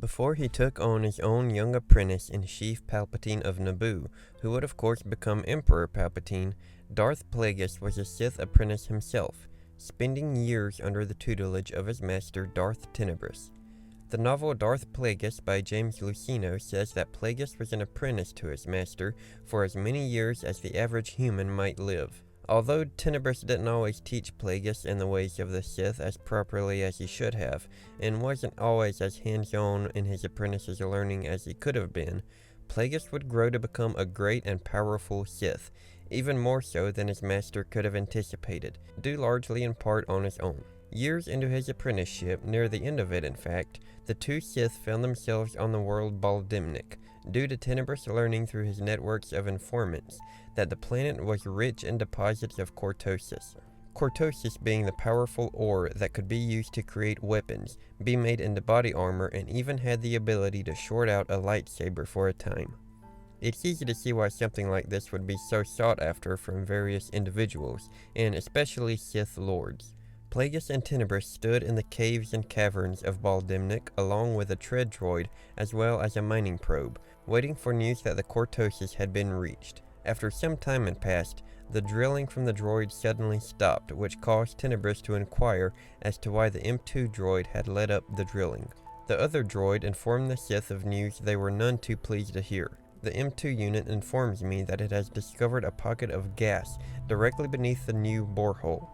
before he took on his own young apprentice in Chief Palpatine of Naboo, who would of course become Emperor Palpatine. Darth Plagueis was a Sith apprentice himself, spending years under the tutelage of his master Darth Tenebrous. The novel Darth Plagueis by James Luceno says that Plagueis was an apprentice to his master for as many years as the average human might live. Although Tenebrous didn't always teach Plagueis in the ways of the Sith as properly as he should have, and wasn't always as hands-on in his apprentice's learning as he could have been, Plagueis would grow to become a great and powerful Sith, even more so than his master could have anticipated, due largely in part on his own. Years into his apprenticeship, near the end of it in fact, the two Sith found themselves on the world Baldimnik, due to Tenebrous learning through his networks of informants that the planet was rich in deposits of cortosis. Cortosis being the powerful ore that could be used to create weapons, be made into body armor, and even had the ability to short out a lightsaber for a time. It's easy to see why something like this would be so sought after from various individuals, and especially Sith Lords. Plagueis and Tenebrous stood in the caves and caverns of Baldimnik along with a tread droid as well as a mining probe, waiting for news that the cortosis had been reached. After some time had passed, the drilling from the droid suddenly stopped, which caused Tenebrous to inquire as to why the M2 droid had led up the drilling. The other droid informed the Sith of news they were none too pleased to hear. The M2 unit informs me that it has discovered a pocket of gas directly beneath the new borehole.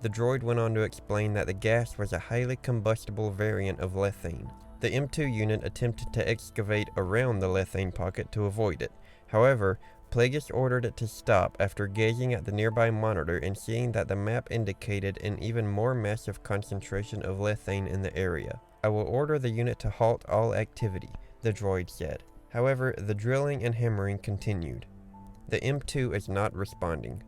The droid went on to explain that the gas was a highly combustible variant of lethane. The M2 unit attempted to excavate around the lethane pocket to avoid it. However, Plagueis ordered it to stop after gazing at the nearby monitor and seeing that the map indicated an even more massive concentration of lethane in the area. "I will order the unit to halt all activity," the droid said. However, the drilling and hammering continued. "The M2 is not responding."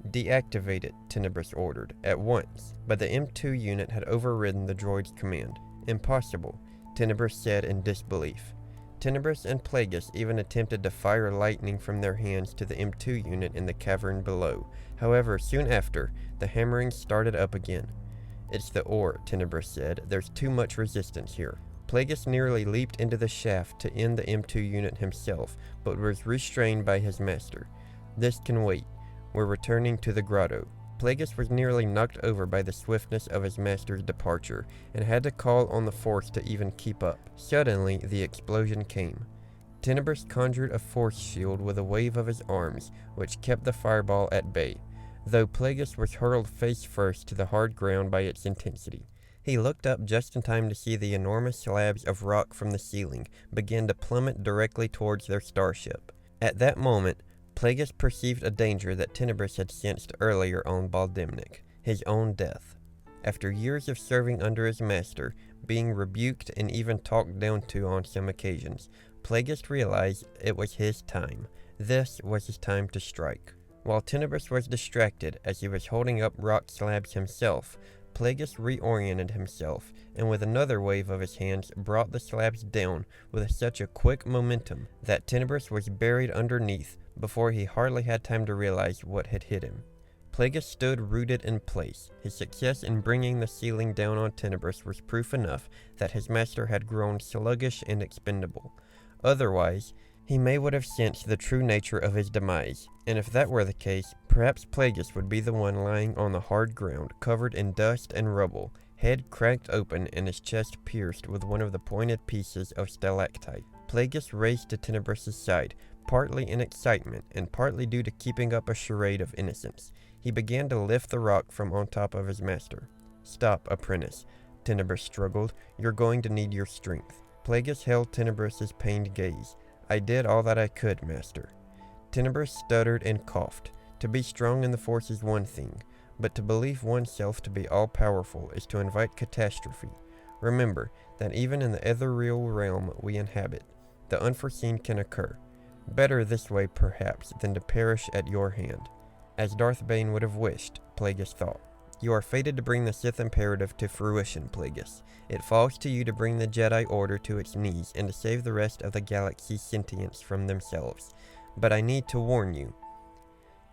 "Deactivate it," Tenebrous ordered, "at once," but the M2 unit had overridden the droid's command. "Impossible," Tenebrous said in disbelief. Tenebrous and Plagueis even attempted to fire lightning from their hands to the M2 unit in the cavern below. However, soon after, the hammering started up again. "It's the ore," Tenebrous said. "There's too much resistance here." Plagueis nearly leaped into the shaft to end the M2 unit himself, but was restrained by his master. "This can wait. We're returning to the grotto." Plagueis was nearly knocked over by the swiftness of his master's departure, and had to call on the Force to even keep up. Suddenly, the explosion came. Tenebrous conjured a force shield with a wave of his arms, which kept the fireball at bay, though Plagueis was hurled face first to the hard ground by its intensity. He looked up just in time to see the enormous slabs of rock from the ceiling begin to plummet directly towards their starship. At that moment, Plagueis perceived a danger that Tenebrous had sensed earlier on Baldimnik, his own death. After years of serving under his master, being rebuked and even talked down to on some occasions, Plagueis realized it was his time. This was his time to strike. While Tenebrous was distracted as he was holding up rock slabs himself, Plagueis reoriented himself, and with another wave of his hands brought the slabs down with such a quick momentum that Tenebrous was buried underneath before he hardly had time to realize what had hit him. Plagueis stood rooted in place. His success in bringing the ceiling down on Tenebrous was proof enough that his master had grown sluggish and expendable. Otherwise, he would have sensed the true nature of his demise, and if that were the case, perhaps Plagueis would be the one lying on the hard ground, covered in dust and rubble, head cracked open and his chest pierced with one of the pointed pieces of stalactite. Plagueis raced to Tenebrous' side, partly in excitement and partly due to keeping up a charade of innocence. He began to lift the rock from on top of his master. "Stop, apprentice," Tenebrous struggled. "You're going to need your strength." Plagueis held Tenebrous' pained gaze. "I did all that I could, master." Tenebrous stuttered and coughed. To be strong in the Force is one thing, but to believe oneself to be all-powerful is to invite catastrophe. Remember that even in the ethereal realm we inhabit, the unforeseen can occur. Better this way, perhaps, than to perish at your hand. As Darth Bane would have wished, Plagueis thought. "You are fated to bring the Sith imperative to fruition, Plagueis. It falls to you to bring the Jedi Order to its knees and to save the rest of the galaxy's sentience from themselves. But I need to warn you."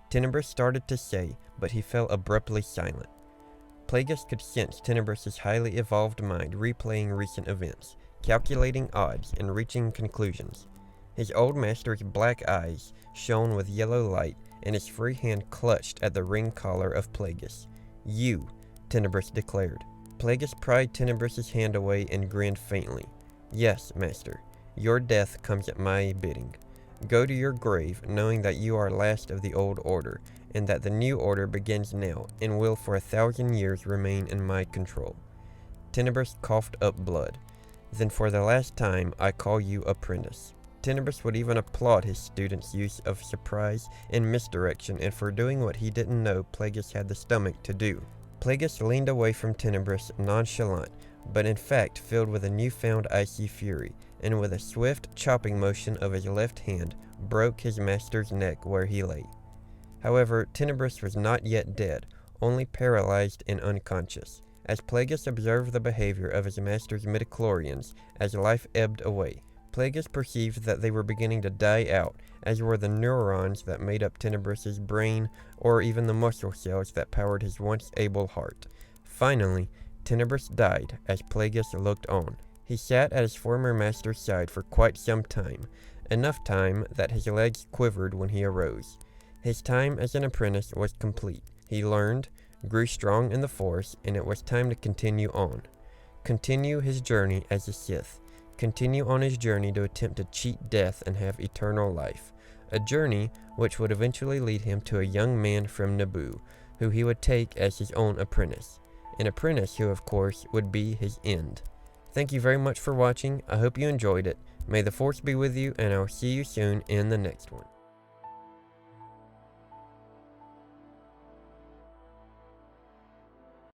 Tenebrous started to say, but he fell abruptly silent. Plagueis could sense Tenebrous' highly evolved mind replaying recent events. calculating odds and reaching conclusions. His old master's black eyes shone with yellow light, and his free hand clutched at the ring collar of Plagueis. "You," Tenebrous declared. Plagueis pried Tenebrous's hand away and grinned faintly. "Yes, master. Your death comes at my bidding. Go to your grave, knowing that you are last of the old order, and that the new order begins now, and will for 1,000 years remain in my control." Tenebrous coughed up blood. "Then for the last time, I call you apprentice." Tenebrous would even applaud his student's use of surprise and misdirection, and for doing what he didn't know Plagueis had the stomach to do. Plagueis leaned away from Tenebrous, nonchalant, but in fact filled with a newfound icy fury, and with a swift chopping motion of his left hand, broke his master's neck where he lay. However, Tenebrous was not yet dead, only paralyzed and unconscious. As Plagueis observed the behavior of his master's midichlorians as life ebbed away, Plagueis perceived that they were beginning to die out, as were the neurons that made up Tenebrous's brain, or even the muscle cells that powered his once able heart. Finally, Tenebrous died as Plagueis looked on. He sat at his former master's side for quite some time, enough time that his legs quivered when he arose. His time as an apprentice was complete. He learned, grew strong in the Force, and it was time to continue on. Continue his journey as a Sith. Continue on his journey to attempt to cheat death and have eternal life. A journey which would eventually lead him to a young man from Naboo, who he would take as his own apprentice. An apprentice who, of course, would be his end. Thank you very much for watching. I hope you enjoyed it. May the Force be with you, and I'll see you soon in the next one.